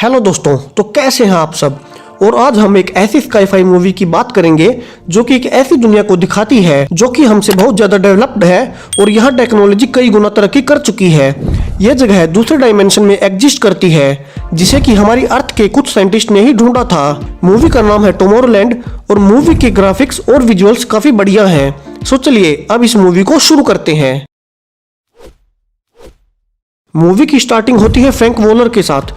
Hello दोस्तों, तो कैसे हैं आप सब। और आज हम एक ऐसी स्काई-फाई मूवी की बात करेंगे जो कि एक ऐसी दुनिया को दिखाती है जो कि हमसे बहुत ज्यादा डेवलप्ड है और यहाँ टेक्नोलॉजी कई गुना तरक्की कर चुकी है। यह जगह दूसरे डायमेंशन में एग्जिस्ट करती है जिसे कि हमारी अर्थ के कुछ साइंटिस्ट ने ही ढूंढा था। मूवी का नाम है टुमारोलैंड और मूवी के ग्राफिक्स और विजुअल्स काफी बढ़िया हैं। सो चलिए अब इस मूवी को शुरू करते हैं। मूवी की स्टार्टिंग होती है फ्रैंक वॉलर के साथ,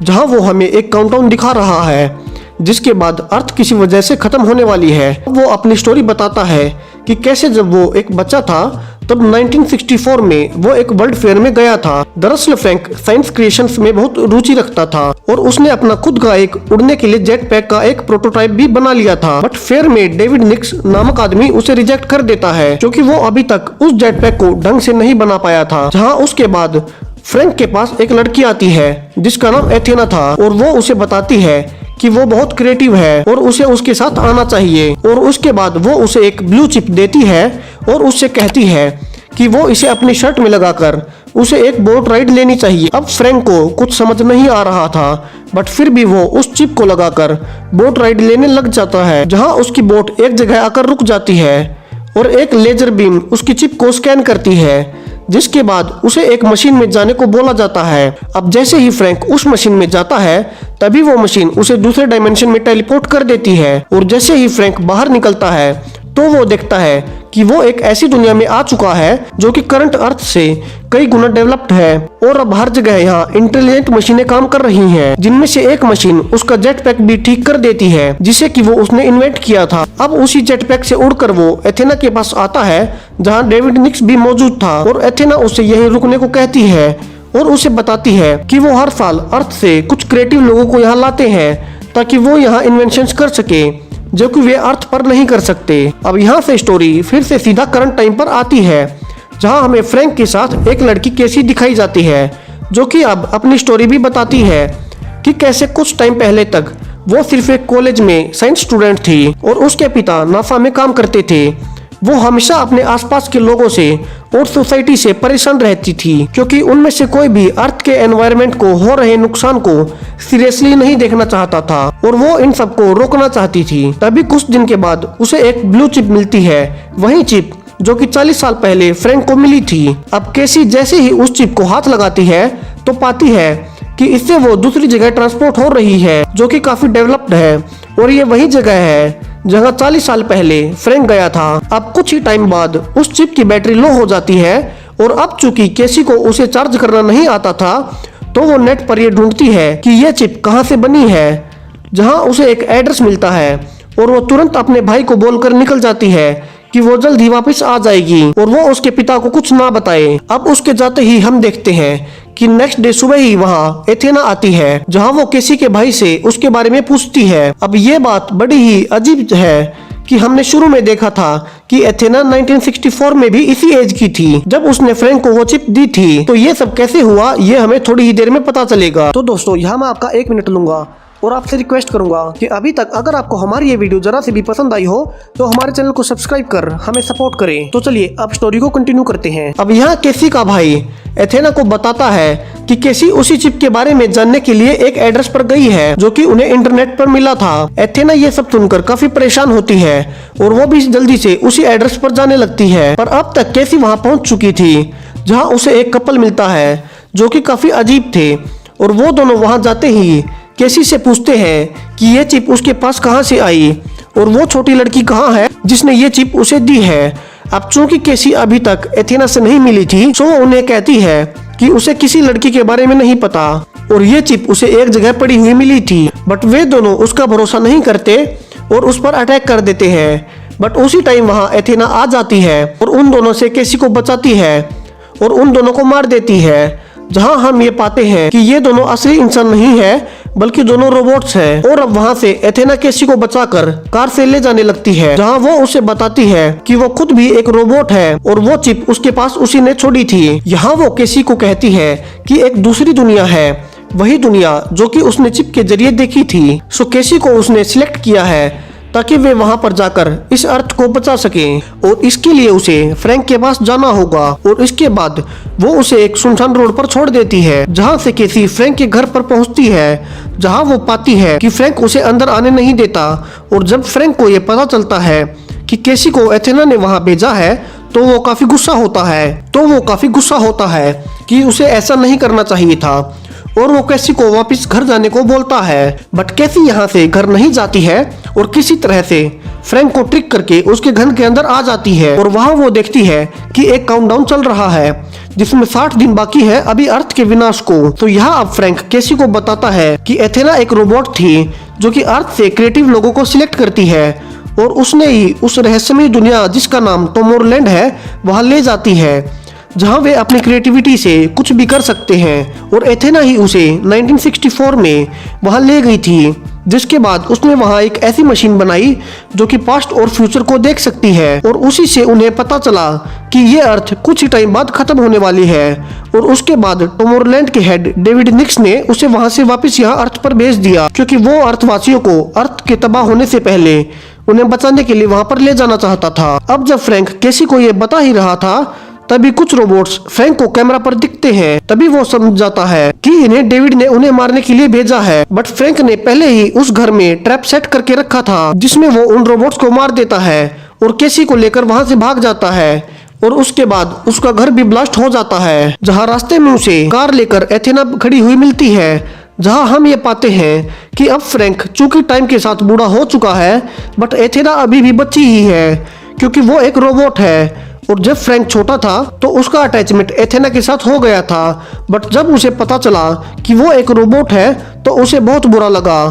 जहां वो हमें एक काउंटडाउन दिखा रहा है जिसके बाद अर्थ किसी वजह से खत्म होने वाली है। वो अपनी स्टोरी बताता है कि कैसे जब वो एक बच्चा था तब 1964 में वो एक वर्ल्ड फेयर में गया था। दरअसल फ्रैंक साइंस क्रिएशंस में बहुत रुचि रखता था और उसने अपना खुद का एक उड़ने के लिए जेट पैक का एक प्रोटोटाइप भी बना लिया था। बट फेयर में डेविड निक्स नामक आदमी उसे रिजेक्ट कर देता है क्योंकि वो अभी तक उस जेट पैक को ढंग से नहीं बना पाया था। जहाँ उसके बाद फ्रैंक के पास एक लड़की आती है जिसका नाम एथेना था और वो उसे बताती है कि वो बहुत क्रिएटिव है और उसे उसके साथ आना चाहिए। और उसके बाद वो उसे एक ब्लू चिप देती है और उससे कहती है कि वो इसे अपनी शर्ट में लगाकर उसे एक बोट राइड लेनी चाहिए। अब फ्रैंक को कुछ समझ नहीं आ रहा था बट फिर भी वो उस चिप को लगाकर बोट राइड लेने लग जाता है, जहाँ उसकी बोट एक जगह आकर रुक जाती है और एक लेजर बीम उसकी चिप को स्कैन करती है, जिसके बाद उसे एक मशीन में जाने को बोला जाता है। अब जैसे ही फ्रैंक उस मशीन में जाता है तभी वो मशीन उसे दूसरे डायमेंशन में टेलीपोर्ट कर देती है और जैसे ही फ्रैंक बाहर निकलता है तो वो देखता है कि वो एक ऐसी दुनिया में आ चुका है जो कि करंट अर्थ से कई गुना डेवलप्ड है और अब हर जगह यहाँ इंटेलिजेंट मशीनें काम कर रही हैं, जिनमें से एक मशीन उसका जेट पैक भी ठीक कर देती है जिसे कि वो उसने इन्वेंट किया था। अब उसी जेट पैक से उड़कर वो एथेना के पास आता है जहाँ डेविड निक्स भी मौजूद था और एथेना उसे यहीं रुकने को कहती है और उसे बताती है कि वो हर साल अर्थ से कुछ क्रिएटिव लोगों को यहाँ लाते हैं ताकि वो यहाँ इन्वेंशंस कर सके जो कि वे अर्थ पर नहीं कर सकते। अब यहाँ से स्टोरी फिर से सीधा करंट टाइम पर आती है जहाँ हमें फ्रैंक के साथ एक लड़की केसी दिखाई जाती है जो कि अब अपनी स्टोरी भी बताती है कि कैसे कुछ टाइम पहले तक वो सिर्फ एक कॉलेज में साइंस स्टूडेंट थी और उसके पिता नासा में काम करते थे। वो हमेशा अपने आसपास के लोगों से और सोसाइटी से परेशान रहती थी क्योंकि उनमें से कोई भी अर्थ के एनवायरनमेंट को हो रहे नुकसान को सीरियसली नहीं देखना चाहता था और वो इन सब को रोकना चाहती थी। तभी कुछ दिन के बाद उसे एक ब्लू चिप मिलती है, वही चिप जो कि 40 साल पहले फ्रैंक को मिली थी। अब केसी जैसे ही उस चिप को हाथ लगाती है तो पाती है कि इससे वो दूसरी जगह ट्रांसपोर्ट हो रही है जो कि काफी डेवलप्ड है और ये वही जगह है जहाँ 40 साल पहले फ्रैंक गया था। अब कुछ ही टाइम बाद उस चिप की बैटरी लो हो जाती है और अब चूंकि केसी को उसे चार्ज करना नहीं आता था तो वो नेट पर ये ढूंढती है कि ये चिप कहाँ से बनी है, जहाँ उसे एक एड्रेस मिलता है और वो तुरंत अपने भाई को बोलकर निकल जाती है कि वो जल्द ही वापस आ जाएगी और वो उसके पिता को कुछ ना बताए। अब उसके जाते ही हम देखते हैं कि नेक्स्ट डे सुबह ही वहाँ एथेना आती है जहाँ वो केसी के भाई से उसके बारे में पूछती है। अब ये बात बड़ी ही अजीब है कि हमने शुरू में देखा था कि एथेना 1964 में भी इसी एज की थी जब उसने फ्रैंक को वो चिप दी थी। तो ये सब कैसे हुआ ये हमें थोड़ी ही देर में पता चलेगा। तो दोस्तों यहाँ मैं आपका 1 मिनट लूंगा और आपसे रिक्वेस्ट करूंगा कि अभी तक अगर आपको हमारी ये वीडियो जरा से भी पसंद आई हो तो हमारे चैनल को सब्सक्राइब कर हमें सपोर्ट करें। तो चलिए अब स्टोरी को कंटिन्यू करते हैं। अब यहाँ केसी का भाई एथेना को बताता है कि केसी उसी चिप के बारे में जानने के लिए एक एड्रेस पर गई है जो कि उन्हें इंटरनेट पर मिला था। एथेना ये सब सुनकर काफी परेशान होती है और वो भी जल्दी से उसी एड्रेस पर जाने लगती है। पर अब तक केसी वहाँ पहुँच चुकी थी जहाँ उसे एक कपल मिलता है जो कि काफी अजीब थे और वो दोनों वहाँ जाते ही केसी से पूछते हैं कि ये चिप उसके पास कहाँ से आई और वो छोटी लड़की कहाँ है जिसने ये चिप उसे दी है। अब चूंकि केसी अभी तक एथेना से नहीं मिली थी तो वो उन्हें कहती है कि उसे किसी लड़की के बारे में नहीं पता और ये चिप उसे एक जगह पड़ी हुई मिली थी। बट वे दोनों उसका भरोसा नहीं करते और उस पर अटैक कर देते हैं। बट उसी टाइम वहाँ एथेना आ जाती है और उन दोनों से केसी को बचाती है और उन दोनों को मार देती है, जहां हम ये पाते हैं कि ये दोनों असली इंसान नहीं है बल्कि दोनों रोबोट्स हैं। और अब वहां से एथेना केसी को बचाकर कार से ले जाने लगती है जहां वो उसे बताती है कि वो खुद भी एक रोबोट है और वो चिप उसके पास उसी ने छोड़ी थी। यहाँ वो केसी को कहती है कि एक दूसरी दुनिया है, वही दुनिया जो कि उसने चिप के जरिए देखी थी। सो केसी को उसने सिलेक्ट किया है ताकि वे वहां पर जाकर इस अर्थ को बचा सकें। और इसके लिए उसे फ्रैंक के पास जाना होगा और इसके बाद वो उसे एक सुनसान रोड पर छोड़ देती है, जहां से केसी फ्रैंक के घर पर पहुंचती है, जहां वो पाती है कि फ्रैंक उसे अंदर आने नहीं देता। और जब फ्रैंक को ये पता चलता है कि केसी को एथेना ने वहां भेजा है तो वो काफी गुस्सा होता है कि उसे ऐसा नहीं करना चाहिए था और वो केसी को वापस घर जाने को बोलता है। बट केसी यहाँ से घर नहीं जाती है और किसी तरह से फ्रैंक को ट्रिक करके उसके घर के अंदर आ जाती है और वहाँ वो देखती है कि एक काउंटडाउन चल रहा है जिसमें 60 दिन बाकी है अभी अर्थ के विनाश को। तो यहाँ अब फ्रैंक केसी को बताता है कि एथेना एक रोबोट थी जो कि अर्थ से क्रिएटिव लोगों को सिलेक्ट करती है और उसने ही उस रहस्यमय दुनिया जिसका नाम टोमोरलैंड है वहां ले जाती है, जहां वे अपनी क्रिएटिविटी से कुछ भी कर सकते हैं। और एथेना ही उसे 1964 में वहां ले गई थी, जिसके बाद उसने वहां एक ऐसी मशीन बनाई जो कि पास्ट और फ्यूचर को देख सकती है। और उसी से उन्हें पता चला कि ये अर्थ कुछ ही टाइम बाद खत्म होने वाली है। और उसके बाद टोमोरलैंड के हेड डेविड निक्स ने उसे वहां से वापस यहाँ अर्थ पर भेज दिया, क्योंकि वो अर्थवासियों को अर्थ के तबाह होने से पहले उन्हें बचाने के लिए वहां पर ले जाना चाहता था। अब जब फ्रैंक केसी को ये बता ही रहा था तभी कुछ रोबोट्स फ्रैंक को कैमरा पर दिखते हैं। तभी वो समझ जाता है कि इन्हें डेविड ने उन्हें मारने के लिए भेजा है। बट फ्रैंक ने पहले ही उस घर में ट्रैप सेट करके रखा था जिसमें वो उन रोबोट्स को मार देता है और केसी को लेकर वहां से भाग जाता है। और उसके बाद उसका घर भी ब्लास्ट हो जाता है, जहाँ रास्ते में उसे कार लेकर एथेना खड़ी हुई मिलती है, जहां हम ये पाते हैं कि अब फ्रैंक चूंकि टाइम के साथ बूढ़ा हो चुका है बट एथेना अभी भी बच्ची ही है क्योंकि वो एक रोबोट है। और जब फ्रैंक छोटा था तो उसका अटैचमेंट एथेना के साथ हो गया था, बट जब उसे पता चला कि वो एक रोबोट है तो उसे बहुत बुरा लगा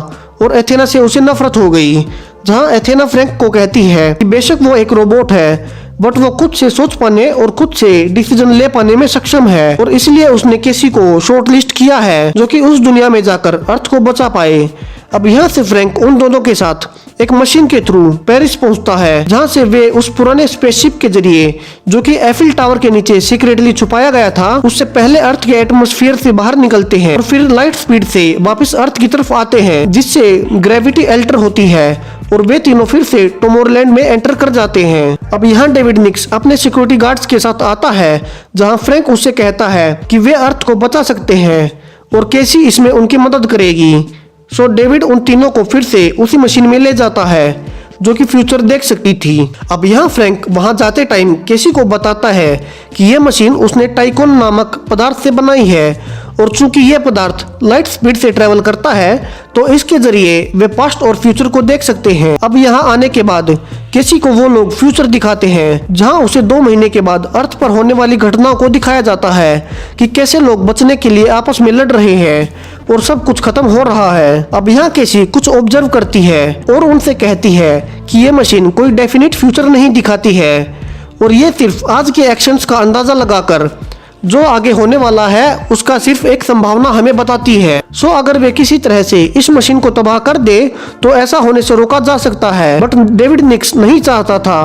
और एथेना से उसे नफरत हो गई। जहां एथेना फ्रैंक को कहती है कि बेशक वो एक रोबोट है बट वो खुद से सोच पाने और खुद से डिसीजन ले पाने में सक्षम है और इसलिए उसने केसी को शॉर्टलिस्ट किया है जो कि उस दुनिया में जाकर अर्थ को बचा पाए। अब यहाँ से फ्रैंक उन दोनों के साथ एक मशीन के थ्रू पेरिस पहुंचता है, जहां से वे उस पुराने स्पेसशिप के जरिए जो कि एफिल टावर के नीचे सीक्रेटली छुपाया गया था उससे पहले अर्थ के एटमॉस्फेयर से बाहर निकलते हैं और फिर लाइट स्पीड से वापस अर्थ की तरफ आते हैं, जिससे ग्रेविटी अल्टर होती है और वे तीनों फिर से टोमोरलैंड में एंटर कर जाते हैं। अब यहाँ डेविड निक्स अपने सिक्योरिटी गार्ड्स के साथ आता है, जहाँ फ्रैंक उससे कहता है कि वे अर्थ को बचा सकते हैं और केसी इसमें उनकी मदद करेगी। सो डेविड उन तीनों को फिर से उसी मशीन में ले जाता है जो कि फ्यूचर देख सकती थी। अब यहाँ फ्रैंक वहां जाते टाइम केसी को बताता है कि यह मशीन उसने टाइकोन नामक पदार्थ से बनाई है और चूंकि यह पदार्थ लाइट स्पीड से ट्रेवल करता है तो इसके जरिए वे पास्ट और फ्यूचर को देख सकते हैं। अब यहाँ आने के बाद केसी को वो लोग फ्यूचर दिखाते हैं, जहाँ उसे 2 महीने के बाद अर्थ पर होने वाली घटनाओं को दिखाया जाता है कि कैसे लोग बचने के लिए आपस में लड़ रहे हैं और सब कुछ खत्म हो रहा है। अब यहाँ केसी कुछ ऑब्जर्व करती है और उनसे कहती है कि ये मशीन कोई डेफिनेट फ्यूचर नहीं दिखाती है और ये सिर्फ आज के एक्शंस का अंदाजा लगाकर जो आगे होने वाला है उसका सिर्फ एक संभावना हमें बताती है। सो अगर वे किसी तरह से इस मशीन को तबाह कर दे तो ऐसा होने से रोका जा सकता है। बट डेविड निक्स नहीं चाहता था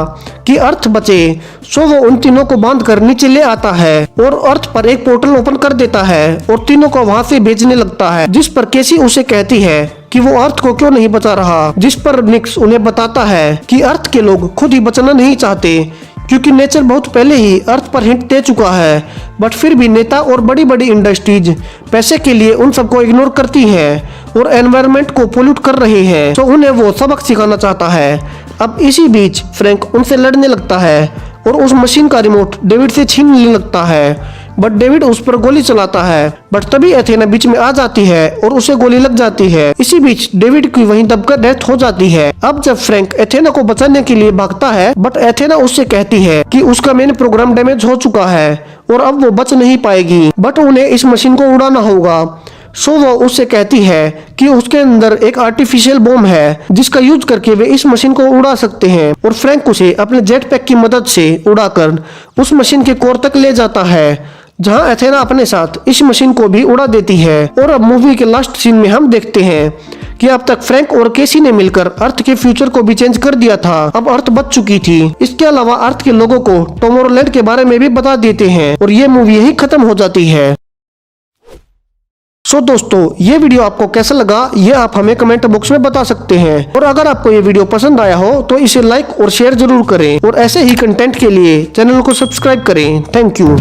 कि अर्थ बचे, सो वो उन तीनों को बांध कर नीचे ले आता है और अर्थ पर एक पोर्टल ओपन कर देता है और तीनों को वहां से भेजने लगता है, जिस पर केसी उसे कहती है कि वो अर्थ को क्यों नहीं बचा रहा, जिस पर निक्स उन्हें बताता है कि अर्थ के लोग खुद ही बचना नहीं चाहते क्योंकि नेचर बहुत पहले ही अर्थ पर हिंट दे चुका है। बट फिर भी नेता और बड़ी बड़ी इंडस्ट्रीज पैसे के लिए उन सबको इग्नोर करती हैं और एनवायरनमेंट को पोल्यूट कर रहे हैं, तो उन्हें वो सबक सिखाना चाहता है। अब इसी बीच फ्रैंक उनसे लड़ने लगता है और उस मशीन का रिमोट डेविड से छीन लेने लगता है, बट डेविड उस पर गोली चलाता है। बट तभी एथेना बीच में आ जाती है और उसे गोली लग जाती है। इसी बीच डेविड की वहीं दबकर डेथ हो जाती है। अब जब फ्रैंक एथेना को बचाने के लिए भागता है बट एथेना उससे कहती है कि उसका मेन प्रोग्राम डैमेज हो चुका है और अब वो बच नहीं पाएगी, बट उन्हें इस मशीन को उड़ाना होगा। सो वो उससे कहती है कि उसके अंदर एक आर्टिफिशियल बॉम्ब है जिसका यूज करके वे इस मशीन को उड़ा सकते हैं और फ्रैंक उसे अपने जेट पैक की मदद से उड़ाकर उस मशीन के कोर तक ले जाता है, जहां एथेना अपने साथ इस मशीन को भी उड़ा देती है। और अब मूवी के लास्ट सीन में हम देखते हैं कि अब तक फ्रैंक और केसी ने मिलकर अर्थ के फ्यूचर को भी चेंज कर दिया था। अब अर्थ बच चुकी थी। इसके अलावा अर्थ के लोगों को टोमोरलैंड के बारे में भी बता देते हैं और ये मूवी यही खत्म हो जाती है। सो दोस्तों, ये वीडियो आपको कैसा लगा ये आप हमें कमेंट बॉक्स में बता सकते हैं। और अगर आपको ये वीडियो पसंद आया हो तो इसे लाइक और शेयर जरूर करें और ऐसे ही कंटेंट के लिए चैनल को सब्सक्राइब करें। Thank you.